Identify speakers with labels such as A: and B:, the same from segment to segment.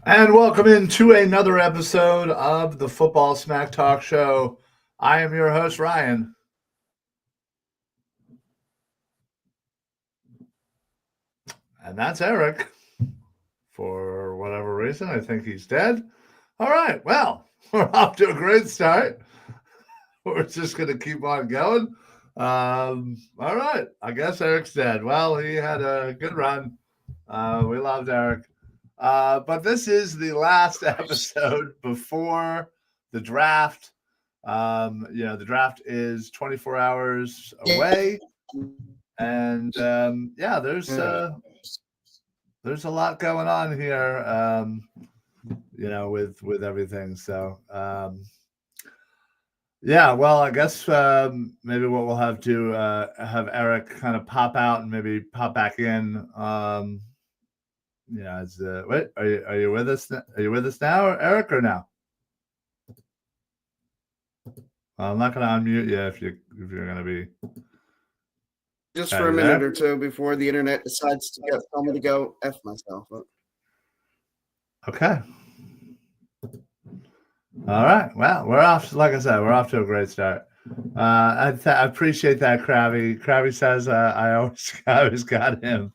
A: And welcome into another episode of the Football Smack Talk Show. I am your host, Ryan. And that's Eric. For whatever reason, I think he's dead. All right, well, we're off to a great start. We're just going to keep on going. All right, I guess Eric's dead. Well, he had a good run. We loved Eric. But this is the last episode before the draft. The draft is 24 hours away, and there's a lot going on here. With everything. So well, I guess maybe what we'll have to have Eric kind of pop out and maybe pop back in. Wait, are you with us? Are you with us now, Eric, or now? I'm not going to unmute you if you're going to be
B: just for a minute or two before the internet decides to tell me to go F myself.
A: Okay. All right. Well, we're off. Like I said, we're off to a great start. I appreciate that, Krabby. Krabby says I always got him.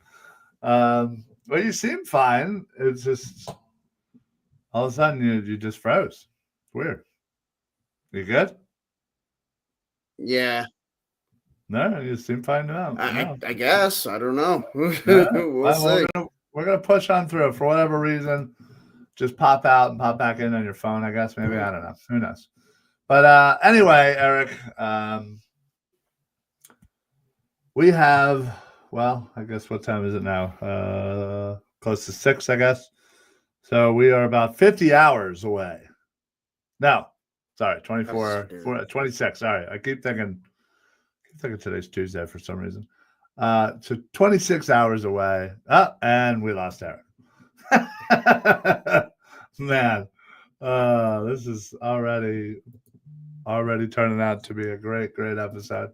A: Well, you seem fine. It's just all of a sudden you just froze. It's weird. You good?
B: Yeah.
A: No, you seem fine now.
B: I guess. I don't know. We'll see.
A: We're gonna push on through. For whatever reason, just pop out and pop back in on your phone, I guess. Maybe. I don't know. Who knows? But anyway, Eric, we have, well, I guess what time is it now? Close to 6, I guess. So we are about 50 hours away. No, sorry, 26. Sorry, I keep thinking today's Tuesday for some reason. So 26 hours away. And we lost Eric. Man, this is already turning out to be a great episode.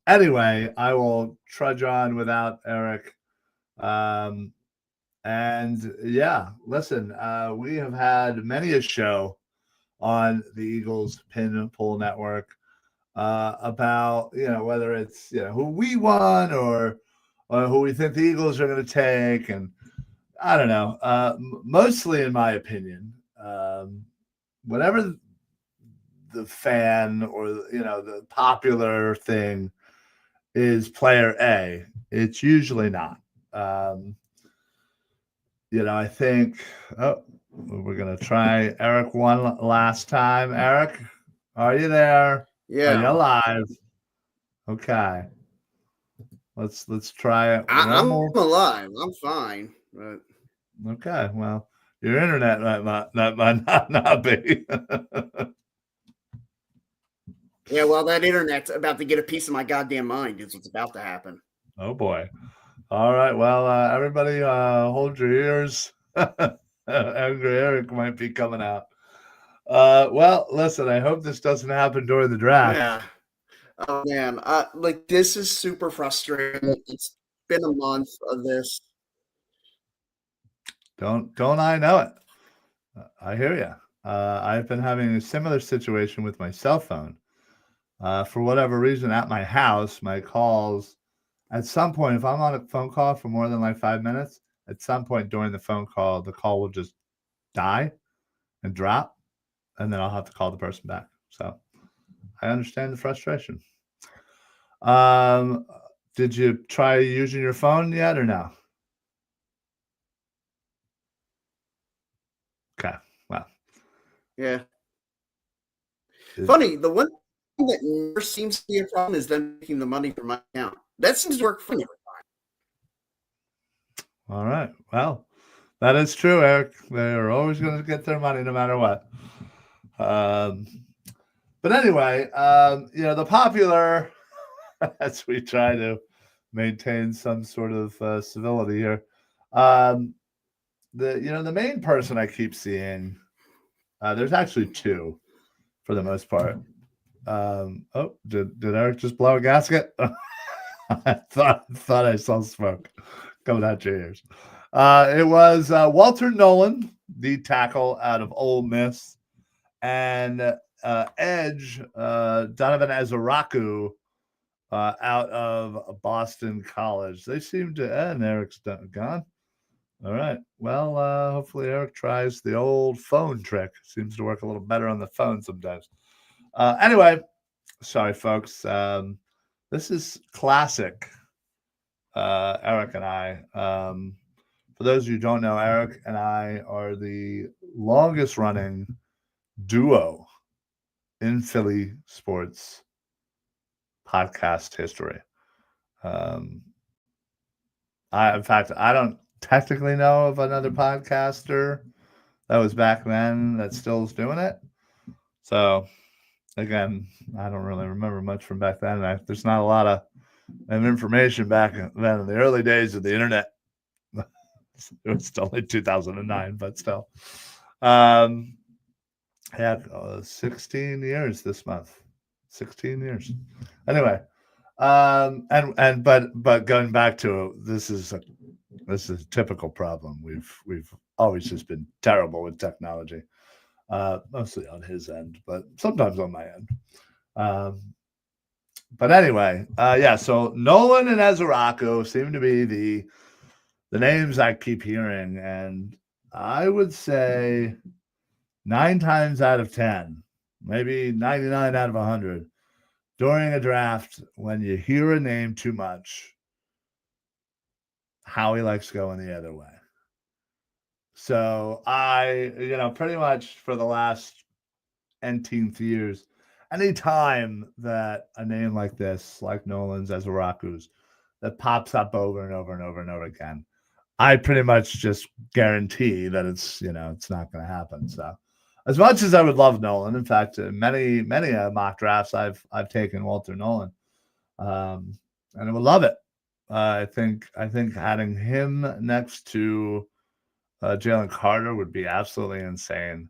A: Anyway, I will trudge on without Eric. Listen, we have had many a show on the Eagles Pin Pull Network about, whether it's, who we want or who we think the Eagles are going to take. And I don't know, mostly in my opinion, whatever the fan or, the popular thing is player A, it's usually not. I think, we're going to try Eric one last time. Eric, are you there?
B: Yeah.
A: Are you alive? Okay. Let's try it.
B: I'm alive. I'm fine. But...
A: Okay. Well, your internet might not be.
B: Yeah, well, that internet's about to get a piece of my goddamn mind. Is what's about to happen.
A: Oh boy. All right. Well, everybody, hold your ears. Angry Eric might be coming out. Well, listen, I hope this doesn't happen during the draft.
B: Yeah. Oh man, this is super frustrating. It's been a month of this.
A: Don't I know it? I hear you. I've been having a similar situation with my cell phone. For whatever reason, at my house, my calls, at some point, if I'm on a phone call for more than like 5 minutes, at some point during the phone call, the call will just die and drop, and then I'll have to call the person back. So I understand the frustration. Did you try using your phone yet or no? Okay. Well.
B: Yeah. Funny, the one thing that never seems to be a problem is them making the money from my account. That seems to work for me.
A: All right. Well, that is true, Eric. They're always going to get their money no matter what. But anyway, the popular, as we try to maintain some sort of civility here, the main person I keep seeing, there's actually two for the most part. Did Eric just blow a gasket? I thought I saw smoke. coming out your ears. It was Walter Nolan, the tackle out of Ole Miss, and edge Donovan Azaraku out of Boston College. They seem to, and Eric's gone. All right. Well, hopefully Eric tries the old phone trick. Seems to work a little better on the phone sometimes. Anyway, sorry, folks. This is classic Eric and I. For those of you who don't know, Eric and I are the longest running duo in Philly sports podcast history. In fact, I don't technically know of another podcaster that was back then that still is doing it. So, again, I don't really remember much from back then. There's not a lot of information back then in the early days of the internet. It was still like 2009, but still. Had 16 years this month. 16 years. Anyway, but going back to this is a typical problem. We've always just been terrible with technology, mostly on his end, but sometimes on my end. But anyway, yeah. So Nolan and Azaraku seem to be the names I keep hearing, and I would say 9 times out of 10, maybe 99 out of 100, during a draft, when you hear a name too much, Howie likes going the other way. So I, pretty much for the last 18th years, anytime that a name like this, like Nolan's, Azaraku's, that pops up over and over and over and over again, I pretty much just guarantee that it's not going to happen. So as much as I would love Nolan, in fact, many mock drafts I've taken Walter Nolan, and I would love it. I think having him next to Jalen Carter would be absolutely insane.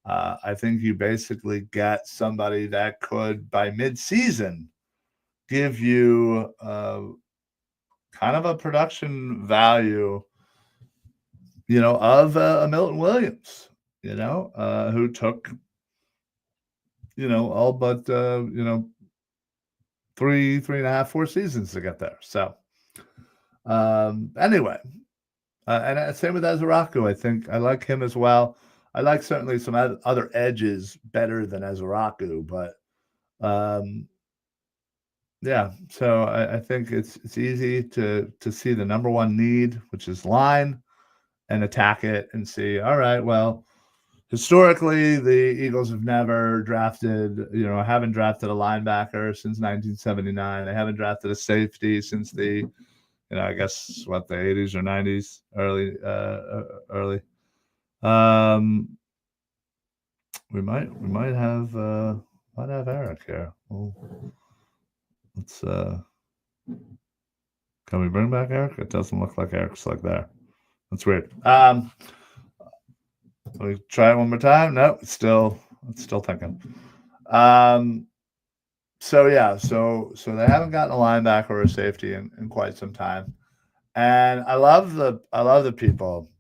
A: I think you basically get somebody that could, by mid-season, give you kind of a production value, of a Milton Williams, who took, all but, 3.5, 4 seasons to get there. So, anyway, and same with Azaraku. I think I like him as well. I like certainly some other edges better than Azaraku, but yeah. So I think it's easy to see the number one need, which is line, and attack it and see. All right, well, historically, the Eagles have never drafted, haven't drafted a linebacker since 1979. They haven't drafted a safety since the, I guess the 80s or 90s, early. We might have Eric here. Well, let's can we bring back Eric? It doesn't look like Eric's like there. That's weird. Let me try it one more time. No, it's still thinking. So yeah, so they haven't gotten a linebacker or a safety in quite some time, and I love the people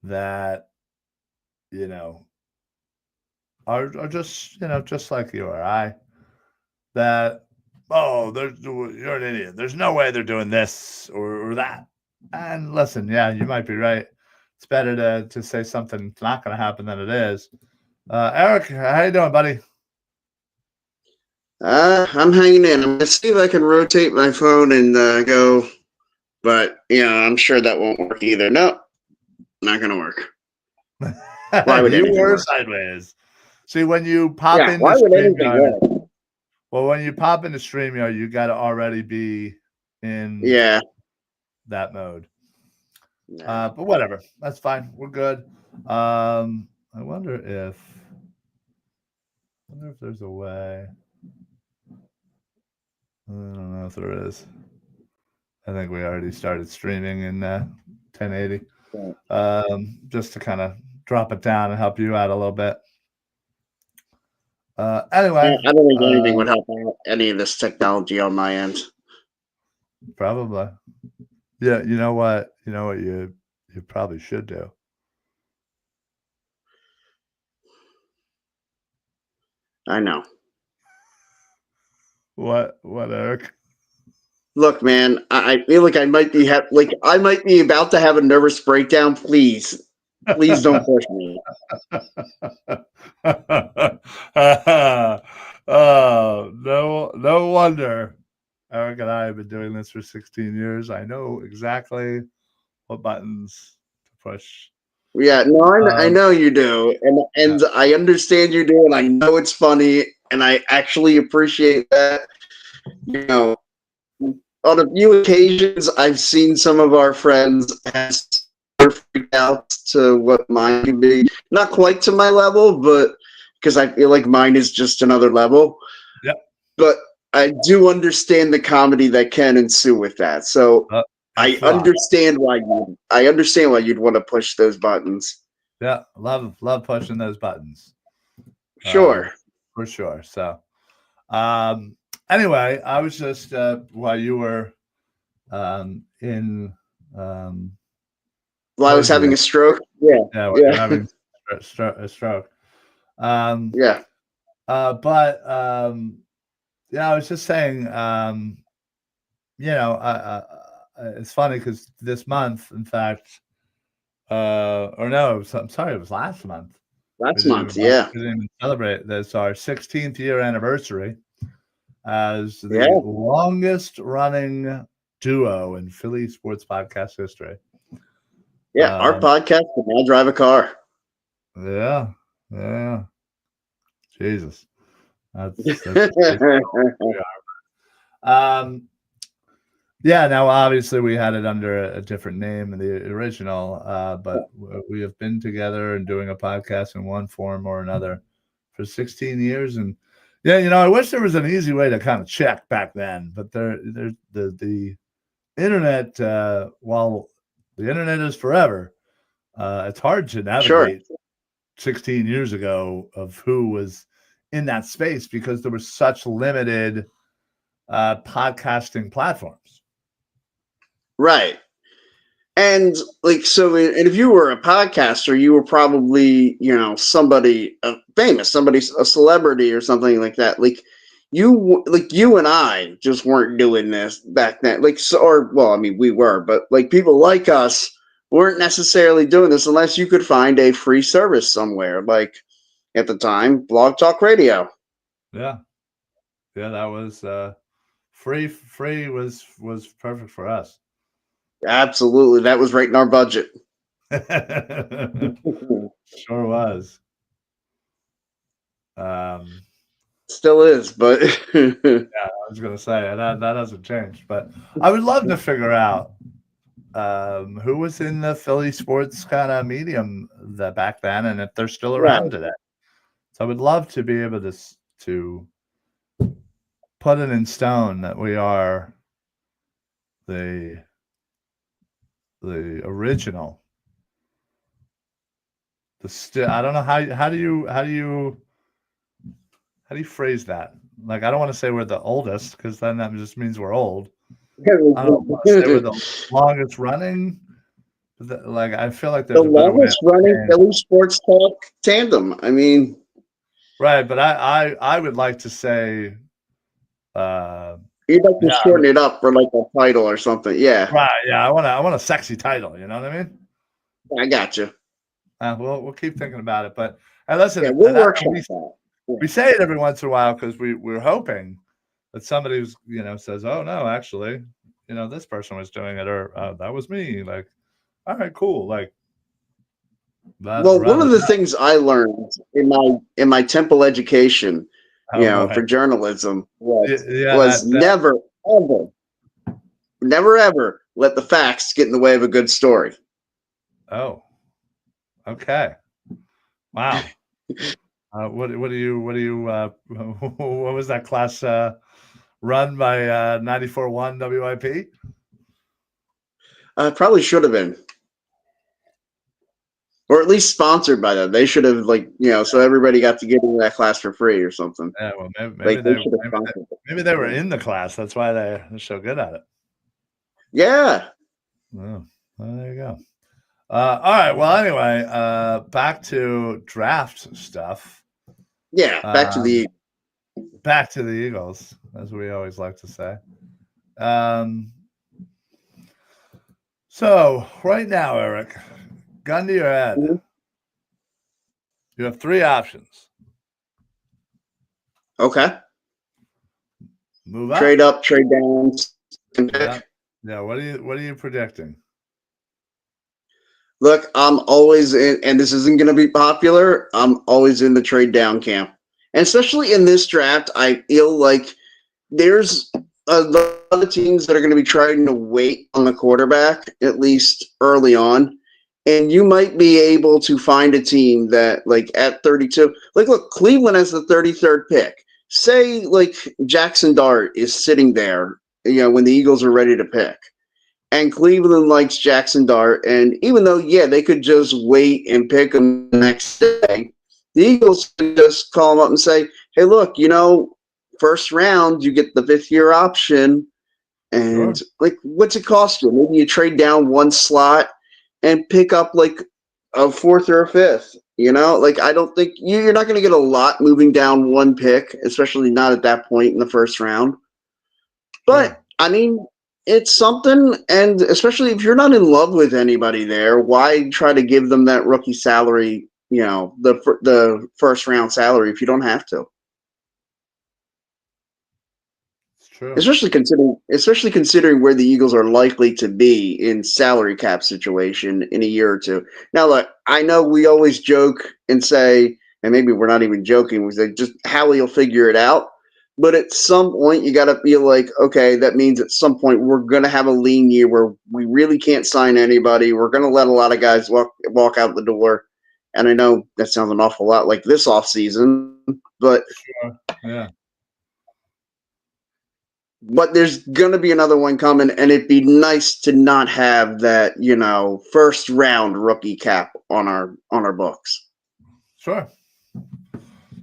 A: that are just just like you or I, that you're an idiot. There's no way they're doing this or that. And listen, yeah, you might be right. It's better to say something's not going to happen than it is. Eric, how you doing, buddy?
B: I'm hanging in. I'm gonna see if I can rotate my phone and go, but I'm sure that won't work either. Nope, not gonna work.
A: Why would you were sideways? See, when you pop in
B: why would anything work?
A: Well, when you pop into StreamYard, you got to already be in that mode. But whatever, that's fine. We're good. I wonder if there's a way. I don't know if there is. I think we already started streaming in 1080. Just to kind of drop it down and help you out a little bit. Anyway,
B: I don't think anything would help out any of this technology on my end.
A: Probably. Yeah, you know what? You probably should do.
B: I know.
A: What, Eric?
B: Look, man, I feel like I might be I might be about to have a nervous breakdown. Please don't push me.
A: Oh, no wonder. Eric and I have been doing this for 16 years. I know exactly what buttons to push.
B: Yeah, no, I
A: Um,
B: know you do, and I understand you do, and I know it's funny, and I actually appreciate that. You know, on a few occasions, I've seen some of our friends has freaked out to what mine can be. Not quite to my level, but because I feel like mine is just another level.
A: yeah,
B: But I do understand the comedy that can ensue with that. So I
A: it's a lot.
B: understand why you'd want to push those buttons.
A: Yeah, love pushing those buttons.
B: Sure.
A: For sure. So, um, anyway, I was just while you were in
B: While I was having
A: surgery.
B: a stroke. Yeah.
A: Yeah, when you're
B: Yeah.
A: having a stroke. Um,
B: Yeah.
A: but yeah, I was just saying, it's funny because this month, in fact, or no, I'm sorry, it was last month.
B: Last month. Yeah.
A: We didn't even celebrate this. Our 16th year anniversary as
B: Yeah.
A: the longest running duo in Philly sports podcast history.
B: Yeah. Our podcast can now drive a car.
A: Yeah, yeah. Jesus, that's yeah. Now, obviously, we had it under a different name in the original, but we have been together and doing a podcast in one form or another for 16 years, and yeah, I wish there was an easy way to kind of check back then, but the internet, while the internet is forever, it's hard to
B: Sure.
A: navigate 16 years ago of who was in that space because there was such limited podcasting platforms.
B: Right. And like so, and if you were a podcaster, you were probably somebody famous, somebody a celebrity or something like that. You and I just weren't doing this back then. Like so, or well, I mean, we were, but like people like us weren't necessarily doing this unless you could find a free service somewhere. Like at the time, Blog Talk Radio.
A: Yeah, yeah, that was free. Free was perfect for us.
B: Absolutely, that was right in our budget.
A: Sure was. Um,
B: Still is, but
A: yeah, I was gonna say that hasn't changed, but I would love to figure out who was in the Philly sports kind of medium that back then, and if they're still around
B: right,
A: today. So I would love to be able to put it in stone that we are the original. I don't know how do you phrase that? Like I don't want to say we're the oldest because then that just means we're old. I don't want to say we're the longest running. Like I feel like
B: the
A: there's a better way of
B: longest running
A: saying.
B: Philly sports talk tandem. I mean,
A: Right, but I would like to say,
B: you'd like to
A: yeah,
B: shorten it up for like a title or something. Yeah,
A: right, yeah. I want a sexy title. You know what I mean?
B: I got you.
A: We'll keep thinking about it. But listen,
B: Yeah, we'll
A: and
B: workshop that. Yeah.
A: we say it every once in a while because we're hoping that somebody who's says, "Oh no, actually, this person was doing it," or "That was me." Like, all right, cool. Like that
B: Well, one
A: rather
B: of the
A: than
B: things I learned in my Temple education,
A: oh boy,
B: for journalism
A: yeah,
B: was
A: that
B: never ever let the facts get in the way of a good story.
A: oh, okay, wow. What do you what was that class run by 94.1 WIP?
B: Probably should have been, or at least sponsored by them. They should have so everybody got to get into that class for free or something.
A: Yeah, well, maybe
B: Like they should have sponsored it.
A: maybe they were in the class. That's why they're so good at it.
B: Yeah,
A: Oh, well, there you go. All right. Well, anyway, back to draft stuff.
B: Yeah,
A: Back to the Eagles, as we always like to say. So right now, Eric, gun to your head, you have three options.
B: Okay.
A: Move up,
B: Trade up, trade down, and pick.
A: yeah, yeah. What are you predicting?
B: Look, I'm always in, and this isn't going to be popular. I'm always in the trade down camp, and especially in this draft, I feel like there's a lot of teams that are going to be trying to wait on the quarterback at least early on, and you might be able to find a team that, like at 32, like look, Cleveland has the 33rd pick. Say like Jackson Dart is sitting there, when the Eagles are ready to pick. And Cleveland likes Jackson Dart. And even though, yeah, they could just wait and pick him the next day, the Eagles could just call him up and say, hey, look, first round, you get the 5th-year option. And,
A: Sure.
B: what's it cost you? Maybe you trade down one slot and pick up, like, a 4th or a 5th. I don't think you're not going to get a lot moving down one pick, especially not at that point in the first round. But I mean, it's something, and especially if you're not in love with anybody there, why try to give them that rookie salary? The first round salary if you don't have to.
A: It's true.
B: Especially considering where the Eagles are likely to be in salary cap situation in a year or two. Now, look, I know we always joke and say, and maybe we're not even joking, we say just Howie will figure it out. But at some point, you got to feel like, okay, that means at some point we're going to have a lean year where we really can't sign anybody. We're going to let a lot of guys walk out the door. And I know that sounds an awful lot like this offseason, but
A: Sure. Yeah.
B: but there's gonna be another one coming, and it'd be nice to not have that, first round rookie cap on our books.
A: Sure.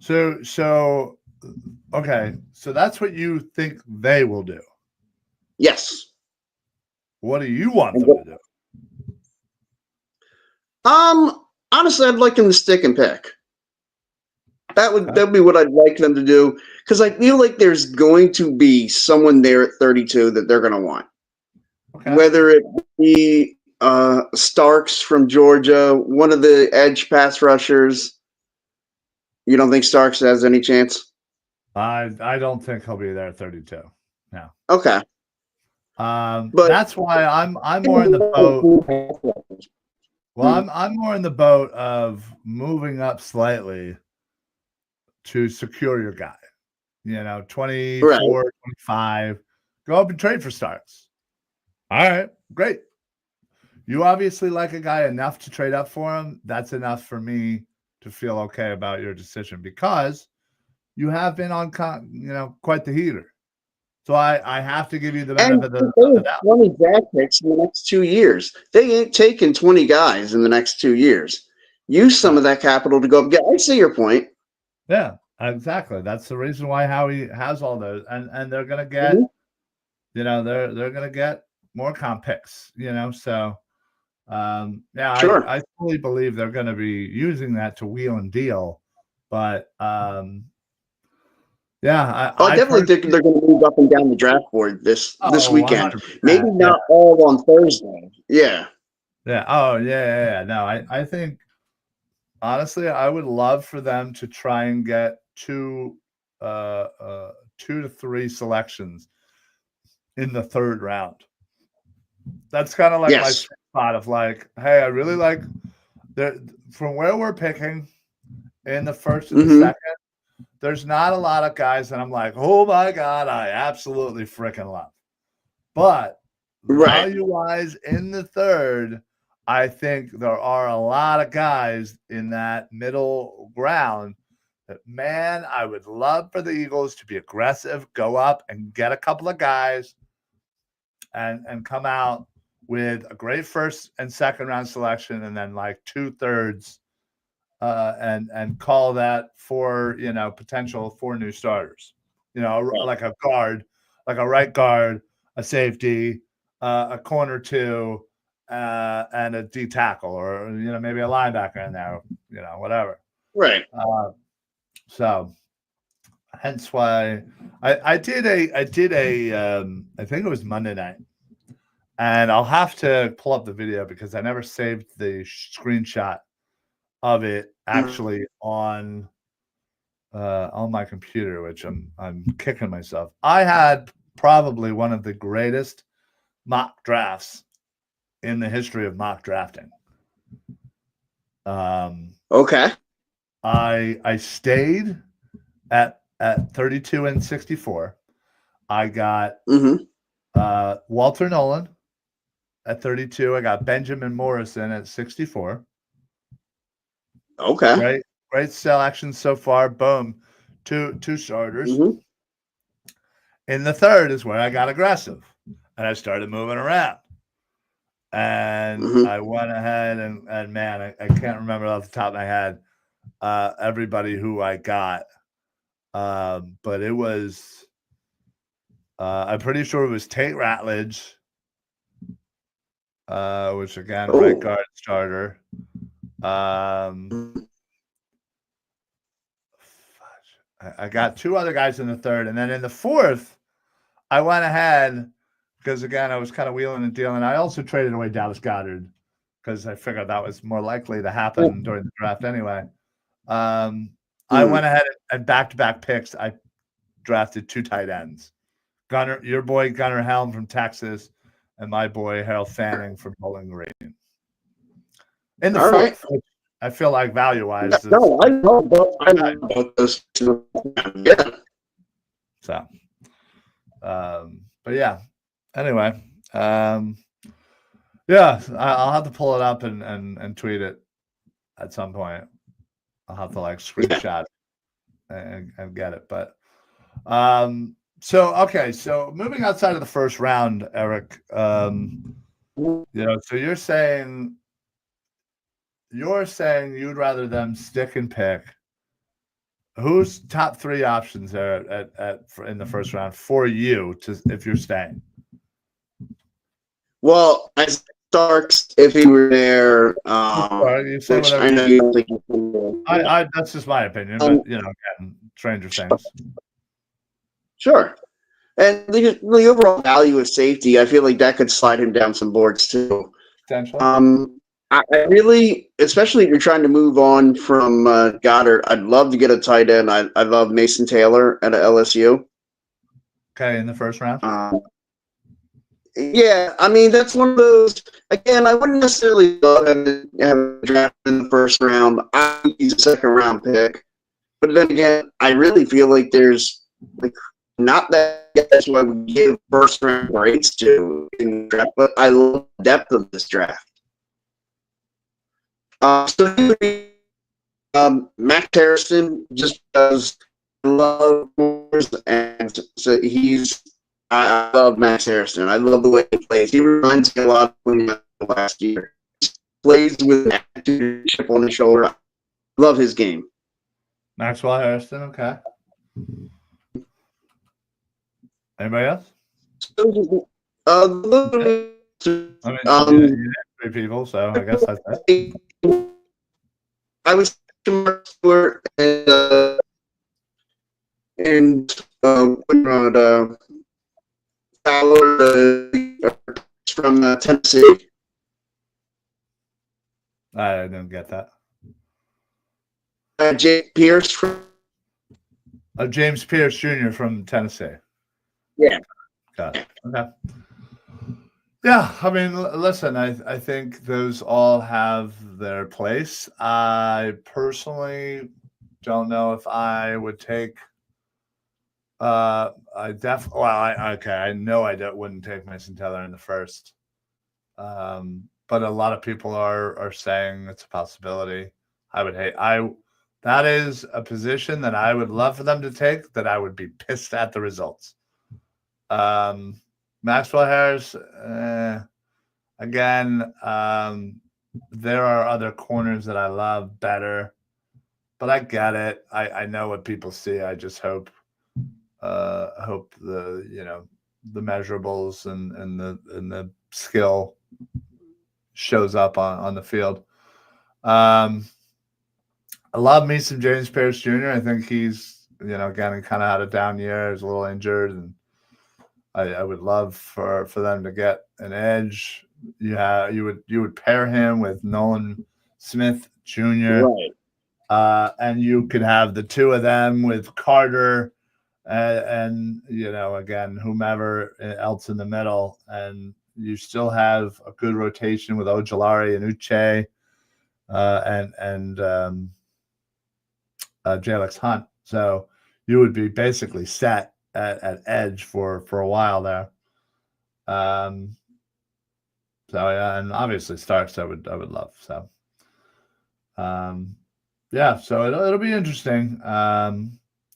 A: So okay. So that's what you think they will do.
B: Yes.
A: What do you want them to do?
B: Honestly, I'd like them to stick and pick. That'd be what I'd like them to do, because I feel like there's going to be someone there at 32 that they're gonna want.
A: Okay.
B: Whether it be Starks from Georgia, one of the edge pass rushers. You don't think Starks has any chance?
A: I don't think he'll be there at 32. No.
B: Okay. But
A: That's why I'm more in the boat. Well, I'm more in the boat of moving up slightly to secure your guy. 24,
B: right.
A: 25. Go up and trade for Starks. All right, great. You obviously like a guy enough to trade up for him. That's enough for me to feel okay about your decision, because you have been on, quite the heater. So I have to give you the benefit of the doubt.
B: 20 draft picks in the next 2 years. They ain't taking 20 guys in the next 2 years. Use some of that capital to go get. I see your point.
A: Yeah, exactly. That's the reason why Howie has all those, and they're gonna get, they're gonna get more comp picks. So yeah,
B: Sure.
A: I fully believe they're gonna be using that to wheel and deal, but yeah,
B: I definitely think they're going to move up and down the draft board this weekend.
A: 100%,
B: Maybe not all on Thursday. Yeah.
A: yeah. Oh yeah. No, I think honestly, I would love for them to try and get 2 to 3 selections in the 3rd round. That's kind of like my
B: Yes.
A: spot of like, hey, I really like from where we're picking in the 1st and the 2nd. There's not a lot of guys that I'm like, oh my God, I absolutely freaking love. But value-wise in the 3rd, I think there are a lot of guys in that middle ground that, man, I would love for the Eagles to be aggressive, go up and get a couple of guys and come out with a great 1st and 2nd round selection, and then like 2/3 and call that for, potential 4 new starters, like a guard, like a right guard, a safety, a corner 2, and a D tackle, or maybe a linebacker in there, whatever.
B: Right.
A: So hence why I did I think it was Monday night, and I'll have to pull up the video because I never saved the screenshot of it actually on my computer, which I'm kicking myself. I had probably one of the greatest mock drafts in the history of mock drafting.
B: Okay.
A: I stayed at 32 and 64. I got Walter Nolan at 32. I got Benjamin Morrison at 64.
B: Okay.
A: Great selection so far. Boom. Two starters. In the third is where I got aggressive and I started moving around. And I went ahead and man, I can't remember off the top of my head everybody who I got. But it was I'm pretty sure it was Tate Ratledge, which again, right guard starter. I got two other guys in the third, and then in the fourth, I went ahead because again, I was kind of wheeling and dealing. I also traded away Dallas Goedert because I figured that was more likely to happen during the draft anyway. I went ahead and back-to-back picks. I drafted two tight ends. Your boy Gunnar Helm from Texas, and my boy Harold Fanning from Bowling Green. In the fourth, I feel like value-wise.
B: No, I know about those two. Yeah.
A: So, but yeah. Anyway, yeah, I'll have to pull it up and tweet it at some point. I'll have to screenshot and get it. But so moving outside of the first round, Eric, so you're saying you'd rather them stick and pick. Who's top three options there in the first round for you if you're staying?
B: Well, Starks, if he were there,
A: you say
B: which
A: whatever
B: I know you don't think.
A: that's just my opinion, but again, stranger things.
B: Sure. And the overall value of safety, I feel like that could slide him down some boards too.
A: Potentially.
B: I really, especially if you're trying to move on from Goddard, I'd love to get a tight end. I love Mason Taylor at LSU.
A: Okay, in the first round.
B: Yeah, I mean that's one of those. Again, I wouldn't necessarily love him to have a draft in the first round. I think he's a second round pick, but then again, I really feel like there's not that guys who I would give first round grades to in the draft, but I love the depth of this draft. So he would be Max Harrison, just because I love Moors, and so I love Max Harrison. I love the way he plays. He reminds me a lot of when last year. He plays with an attitude, chip on his shoulder. I love his game.
A: Maxwell Harrison, okay. Anybody else? Three people, so I guess that's it.
B: I was from Tennessee.
A: I didn't get that.
B: James Pierce
A: James Pierce Jr. from Tennessee.
B: Yeah.
A: Got it. Okay. Yeah, I mean, listen, I think those all have their place. I personally don't know if I would take. I know I wouldn't take Mason Taylor in the first. But a lot of people are saying it's a possibility. That is a position that I would love for them to take, that I would be pissed at the results. Maxwell Harris, again, there are other corners that I love better, but I get it. I know what people see. I just hope the measurables and the skill shows up on the field. I love me some James Pierce Jr. I think he's, again, he kind of had a down year. He's a little injured, and I would love for them to get an edge. You would pair him with Nolan Smith Jr.
B: Right.
A: And you could have the two of them with Carter and again, whomever else in the middle, and you still have a good rotation with Ojulari and Uche and Jalex Hunt. So you would be basically set at edge for a while there. So yeah, and obviously Starks I would love. So yeah, so it'll be interesting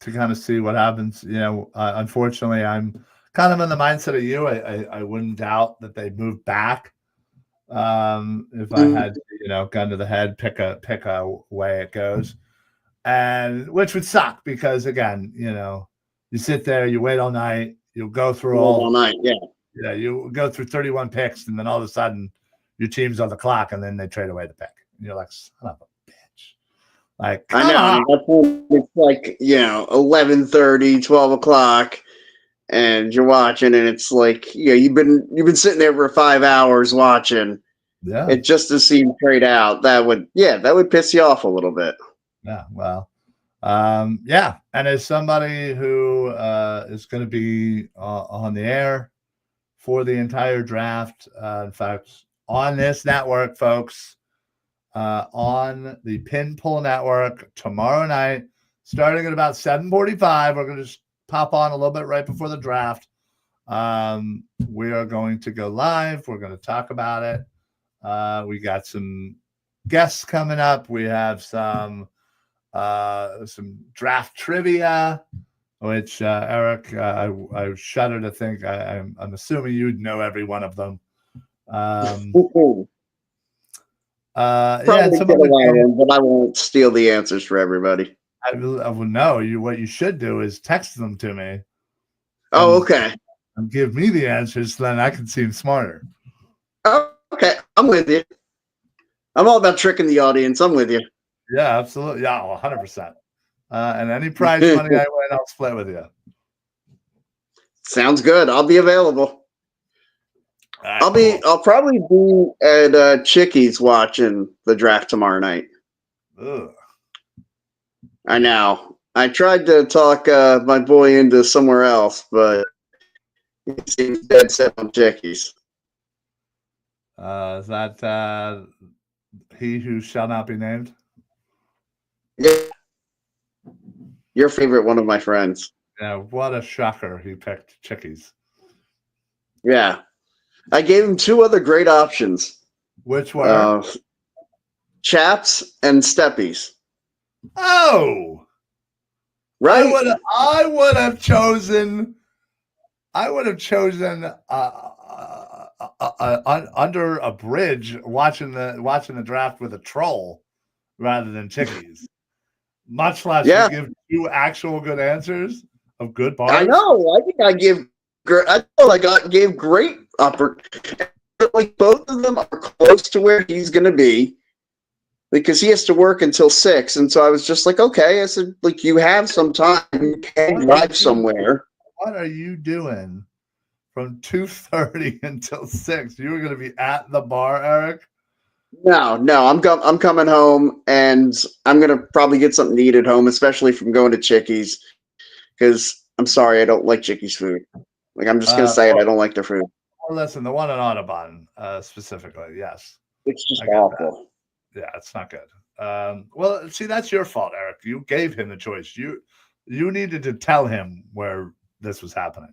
A: to kind of see what happens. Unfortunately, I'm kind of in the mindset of you. I wouldn't doubt that they move back. If I had gun to the head, pick a way it goes, and which would suck because again, you sit there, you wait all night, you'll go through
B: all night,
A: you go through 31 picks, and then all of a sudden your team's on the clock, and then they trade away the pick, and you're like, son of a bitch. Like,
B: I know. It's like 11:30, 12 o'clock, and you're watching, and it's like you've been sitting there for 5 hours watching.
A: Yeah,
B: it just to see him trade out. That would piss you off a little bit.
A: Yeah, well, yeah, and as somebody who is going to be on the air for the entire draft, in fact, on this network, folks, on the Pull Network tomorrow night, starting at about 7:45, we're going to just pop on a little bit right before the draft. We are going to go live. We're going to talk about it. We got some guests coming up. We have some draft trivia, which Eric, I shudder to think. I'm assuming you'd know every one of them.
B: Probably get a lot of them, but I won't steal the answers for everybody.
A: I will know you. What you should do is text them to me.
B: Oh, okay.
A: And give me the answers, so then I can seem smarter.
B: Oh, okay, I'm with you. I'm all about tricking the audience. I'm with you.
A: Yeah, absolutely. Yeah, 100%. And any prize money I win, I'll split with you.
B: Sounds good. I'll be available. I'll probably be at Chickies watching the draft tomorrow night.
A: Ugh.
B: I know. I tried to talk my boy into somewhere else, but he seems dead set on Chickies.
A: Is that he who shall not be named?
B: Yeah. Your favorite one of my friends.
A: Yeah, what a shocker. He picked Chickies.
B: Yeah. I gave him two other great options.
A: Which were?
B: Chaps and Steppies.
A: Oh!
B: Right?
A: I would have chosen under a bridge watching the draft with a troll rather than Chickies. Much less you give two actual good answers of good bars.
B: I know. I think I gave great opportunity. Like both of them are close to where he's going to be because he has to work until 6. And so I was just like, okay. I said, like, you have some time. You can drive somewhere.
A: What are you doing from 2:30 until 6? You were going to be at the bar, Eric?
B: No. I'm coming home, and I'm going to probably get something to eat at home, especially from going to Chickies, because I'm sorry, I don't like Chickies food. Like, I'm just going to say it. I don't like their food.
A: Well, listen, the one in Audubon specifically, yes.
B: It's just awful.
A: Yeah, it's not good. Well, see, that's your fault, Eric. You gave him the choice. You needed to tell him where this was happening.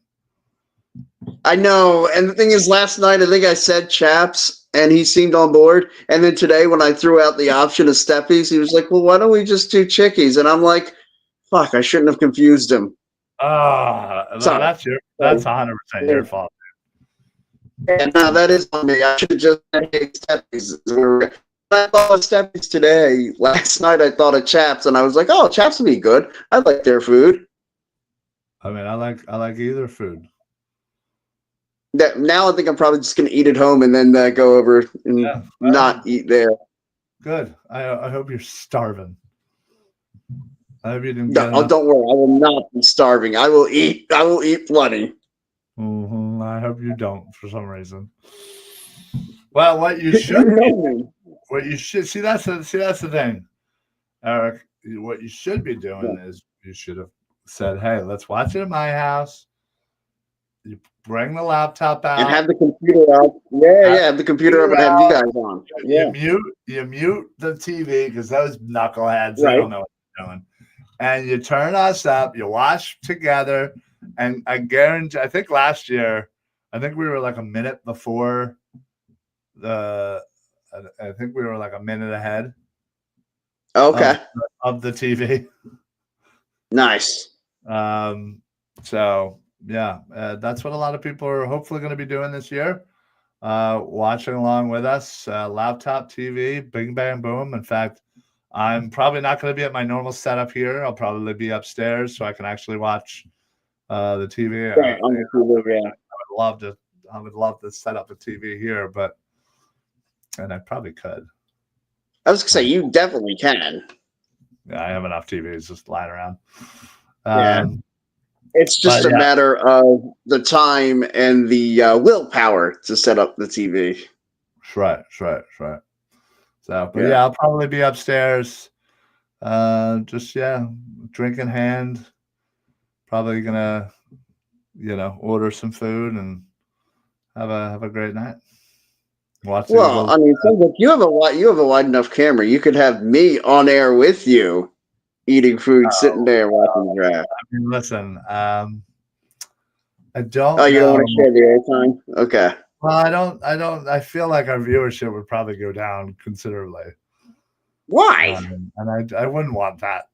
B: I know. And the thing is, last night, I think I said Chaps, and he seemed on board. And then today, when I threw out the option of Steppies, he was like, well, why don't we just do Chickies? And I'm like, fuck, I shouldn't have confused him.
A: That's 100% your fault.
B: Yeah, no, that is on me. I should have just said Steppies. I thought of Steppies today. Last night, I thought of Chaps, and I was like, oh, Chaps would be good. I like their food.
A: I mean, I like either food.
B: That now I think I'm probably just going to eat at home and then go over and not eat there.
A: Good. I hope you're starving. I hope you didn't get
B: Oh, don't worry. I will not be starving. I will eat. I will eat plenty.
A: Mm-hmm. I hope you don't for some reason. Well, what you should see that's the thing, Eric. What you should be doing is you should have said, "Hey, let's watch it at my house." You bring the laptop out
B: and have the computer out. Yeah, have the computer up and have you guys on. Yeah,
A: you mute the TV because those knuckleheads they
B: right.
A: don't know what they're doing, and you turn us up. You watch together, and I guarantee. I think last year, I think we were like a minute before the. I think we were like a minute ahead.
B: Okay.
A: Of the TV.
B: Nice.
A: So yeah, that's what a lot of people are hopefully going to be doing this year. Watching along with us, laptop, TV, bing, bang, boom. In fact, I'm probably not going to be at my normal setup here. I'll probably be upstairs so I can actually watch the TV.
B: Right, on the TV, yeah.
A: I would love to set up a TV here, and I probably could.
B: I was going to say, you definitely can.
A: Yeah, I have enough TVs just lying around.
B: Yeah. It's just a matter of the time and the willpower to set up the TV.
A: Right. So, but yeah, I'll probably be upstairs. Just drink in hand. Probably gonna, order some food and have a great night.
B: Well, I mean, you have a wide enough camera. You could have me on air with you, eating food, sitting there watching the draft.
A: I mean, listen, I don't.
B: Oh, you don't want to share the airtime? Okay.
A: Well, I don't. I feel like our viewership would probably go down considerably.
B: Why?
A: And I wouldn't want that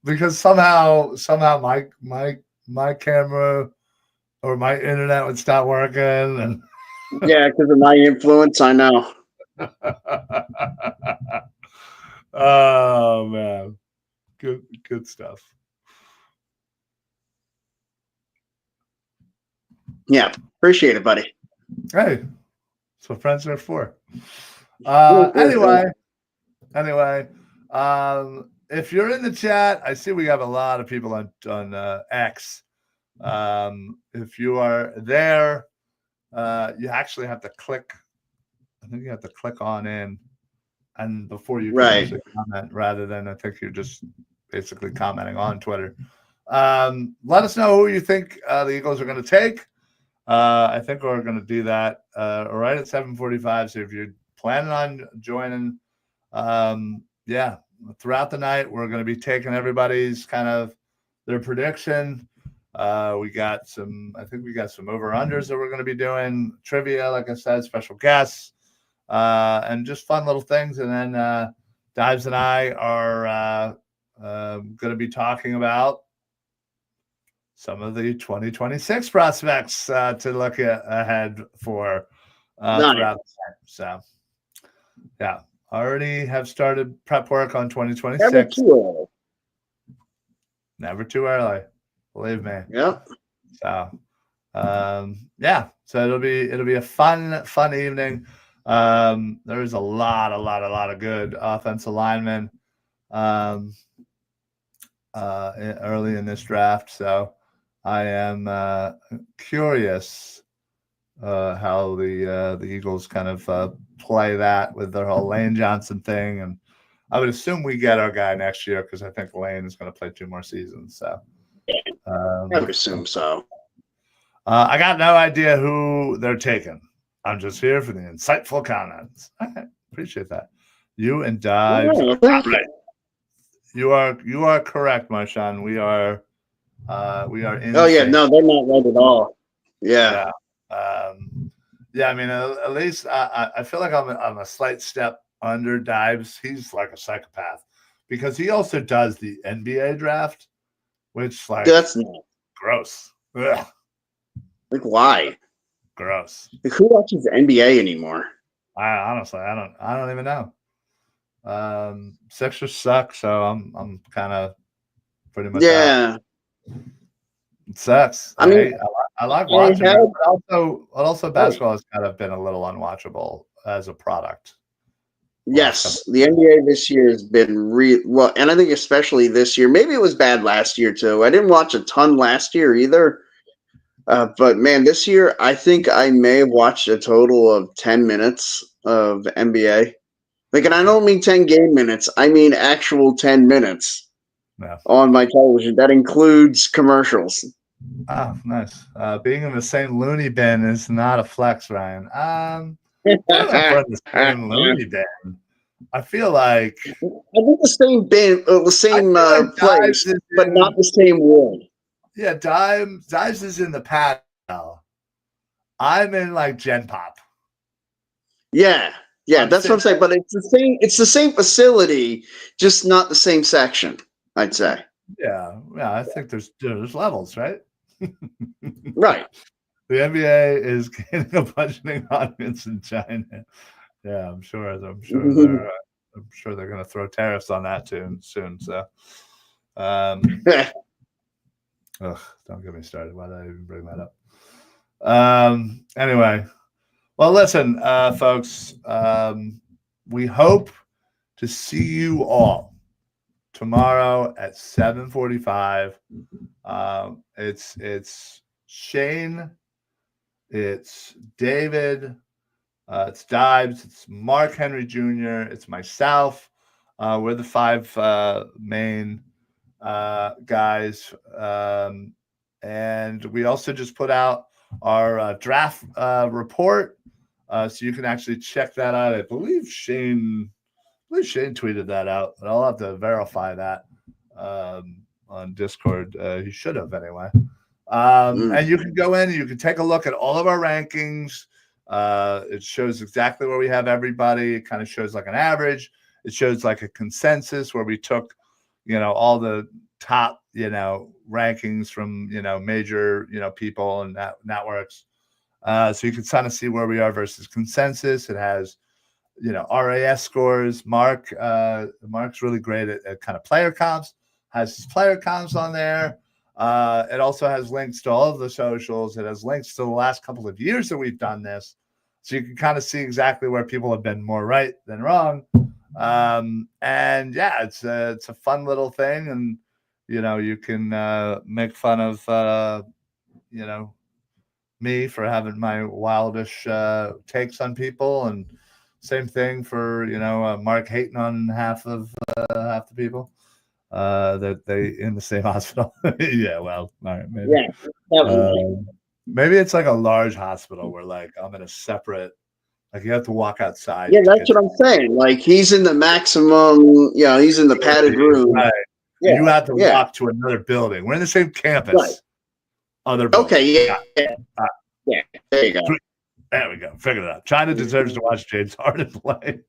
A: because somehow my camera or my internet would stop working and.
B: Yeah, because of my influence, I know.
A: Oh man, good stuff.
B: Yeah, appreciate it, buddy.
A: Hey, that's what friends are for. Anyway, if you're in the chat, I see we have a lot of people on X. If you are there, you actually have to click. I think you have to click on in, and before you can actually comment, rather than I think you're just basically commenting on Twitter. Let us know who you think the Eagles are going to take. I think we're going to do that right at 7:45. So if you're planning on joining, throughout the night, we're going to be taking everybody's kind of their prediction. We got some over-unders that we're going to be doing, trivia, like I said, special guests, and just fun little things. And then Dives and I are going to be talking about some of the 2026 prospects to look ahead for throughout the time. So, yeah, already have started prep work on 2026. Never too early. Believe me.
B: Yeah.
A: So, so it'll be a fun evening. There's a lot of good offensive linemen early in this draft. So I am curious how the Eagles kind of play that with their whole Lane Johnson thing, and I would assume we get our guy next year because I think Lane is going to play 2 more seasons. So
B: I would assume so.
A: I got no idea who they're taking. I'm just here for the insightful comments. Okay, appreciate that. You and Dives. You are correct, Marshawn. We are in.
B: Oh yeah, no, they're not right at all. Yeah.
A: I mean, at least I feel like I'm a slight step under Dives. He's like a psychopath because he also does the NBA draft, which
B: that's
A: gross. Ugh.
B: Like why?
A: Gross.
B: Like, who watches the NBA anymore?
A: I don't even know. Sixers suck, so I'm kind of pretty much out. It sucks. I I like watching it, but also
B: Oh.
A: basketball has kind of been a little unwatchable as a product.
B: Yes, the NBA this year has been well, and I think especially this year. Maybe it was bad last year too. I didn't watch a ton last year either, but man, this year I think I may have watched a total of 10 minutes of NBA. Like, and I don't mean 10 game minutes. I mean actual 10 minutes on my television. That includes commercials.
A: Oh, nice. Being in the same loony bin is not a flex, Ryan. I don't know if we're in the same loony bin. I feel like
B: I think the same bin, the same place, but not the same ward.
A: Yeah, Dives is in the pad now. I'm in like Gen Pop.
B: Yeah, that's what I'm saying. But it's the same. It's the same facility, just not the same section. I'd say.
A: Yeah. I think there's levels, right?
B: Right.
A: The NBA is getting a budgeting audience in China. Yeah, I'm sure they're going to throw tariffs on that soon. So, don't get me started. Why did I even bring that up? Anyway, well, listen, folks. We hope to see you all tomorrow at 7:45. It's Shane, it's David, it's Dives, it's Mark Henry Jr., it's myself. We're the five main guys. And we also just put out our draft report. So you can actually check that out. I believe Shane tweeted that out, but I'll have to verify that on Discord. He should have anyway. And you can go in and you can take a look at all of our rankings. It shows exactly where we have everybody. It kind of shows like an average. It shows like a consensus where we took, all the top, rankings from, major, people and networks. So you can kind of see where we are versus consensus. It has, RAS scores. Mark's really great at kind of player comps, has his player comps on there. It also has links to all of the socials. It has links to the last couple of years that we've done this. So you can kind of see exactly where people have been more right than wrong. And yeah, it's a fun little thing. And, you can make fun of, me for having my wildish takes on people, and same thing for Mark hating on half the people that they in the same hospital. Yeah, well, all right, maybe.
B: Yeah,
A: maybe it's like a large hospital where like I'm in a separate, like you have to walk outside.
B: Yeah, that's what I'm saying. Like he's in the maximum, he's in the padded room.
A: Right. Yeah. You have to walk to another building. We're in the same campus.
B: Right.
A: Other building.
B: Okay, yeah. There you go.
A: There we go. Figured it out. China deserves to watch James Harden play.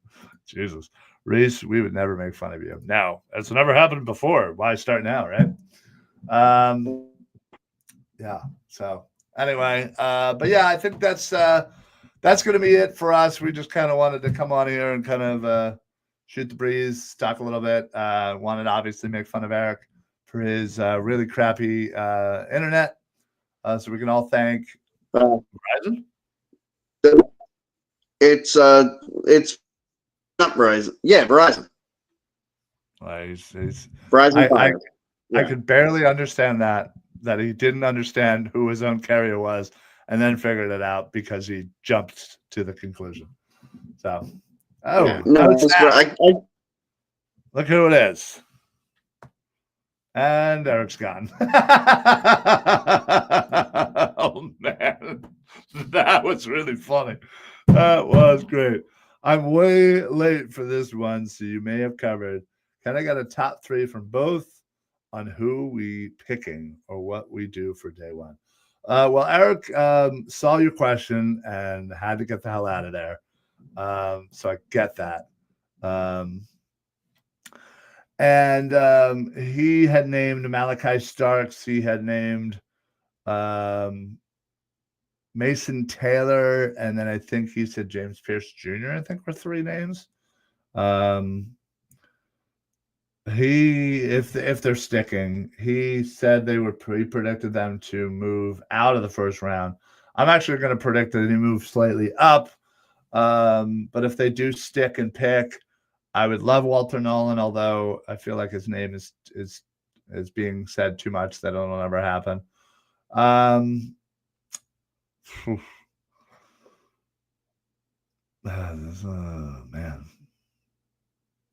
A: Jesus. Reese, we would never make fun of you. Now, it's never happened before. Why start now, right? Yeah. So anyway, but yeah, I think that's going to be it for us. We just kind of wanted to come on here and kind of shoot the breeze, talk a little bit. Wanted to obviously make fun of Eric for his really crappy internet. So we can all thank Verizon.
B: It's not Verizon. Yeah, Verizon.
A: He's
B: Verizon.
A: I could barely understand that he didn't understand who his own carrier was, and then figured it out because he jumped to the conclusion. So, look who it is. And Eric's gone. Oh, man. That was really funny. That was great. I'm way late for this one, so you may have covered. Kind of got a top 3 from both on who we picking or what we do for day one. Well, Eric saw your question and had to get the hell out of there. So I get that. And he had named Malachi Starks. He had named Mason Taylor. And then I think he said James Pierce Jr., I think were 3 names. if they're sticking, he said he predicted them to move out of the first round. I'm actually going to predict that he moves slightly up. But if they do stick and pick, I would love Walter Nolan, although I feel like his name is being said too much that it'll never happen. Oh, man.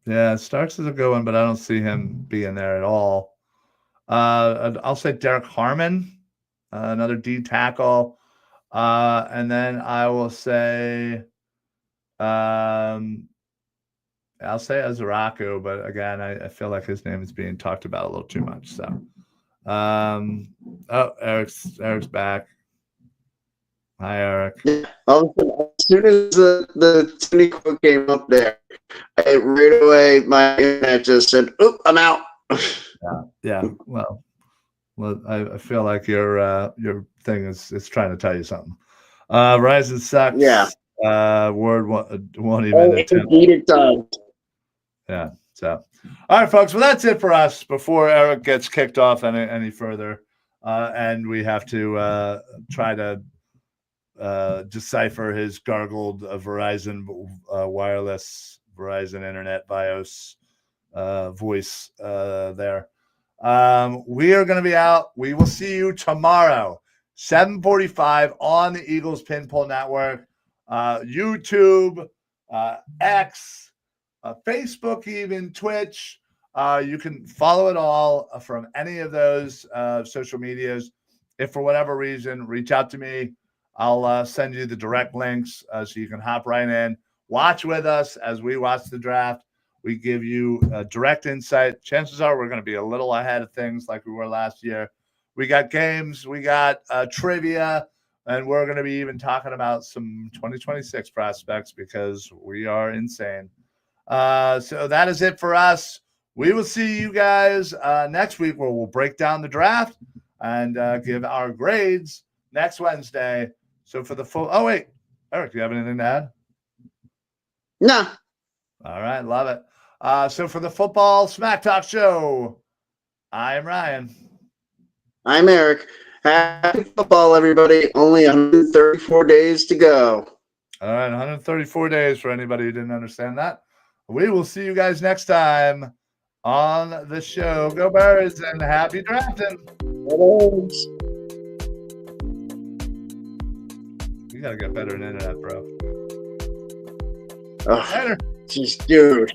A: Yeah, Starks is a good one, but I don't see him being there at all. I'll say Derek Harmon, another D tackle. And then I will say, I'll say Azaraku, but again, I feel like his name is being talked about a little too much. So, Eric's back. Hi, Eric.
B: Yeah. As soon as the Tony quote came up there, right away my internet just said, "Oop, I'm out."
A: Yeah. Well, I feel like your thing is trying to tell you something. Ryzen sucks.
B: Yeah.
A: Word won't even attempt.
B: Indeed, it does.
A: Yeah. So, all right, folks. Well, that's it for us. Before Eric gets kicked off any further, and we have to try to decipher his gargled Verizon wireless Verizon Internet BIOS voice there. We are going to be out. We will see you tomorrow, 7:45 on the Eagles Pin Pull Network, YouTube, X, Facebook, even Twitch. You can follow it all from any of those social medias. If for whatever reason, reach out to me. I'll send you the direct links so you can hop right in, watch with us as we watch the draft. We give you direct insight. Chances are we're going to be a little ahead of things like we were last year. We got games, we got trivia, and we're going to be even talking about some 2026 prospects because we are insane. So that is it for us. We will see you guys next week where we'll break down the draft and give our grades next Wednesday. So for the full – oh, wait. Eric, do you have anything to add?
B: No.
A: All right. Love it. So for the Football Smack Talk Show, I am Ryan.
B: I'm Eric. Happy football, everybody. Only 134 days to go.
A: All right. 134 days for anybody who didn't understand that. We will see you guys next time on the show. Go Bears and happy drafting. You got to get better in internet, bro.
B: Oh, just dude.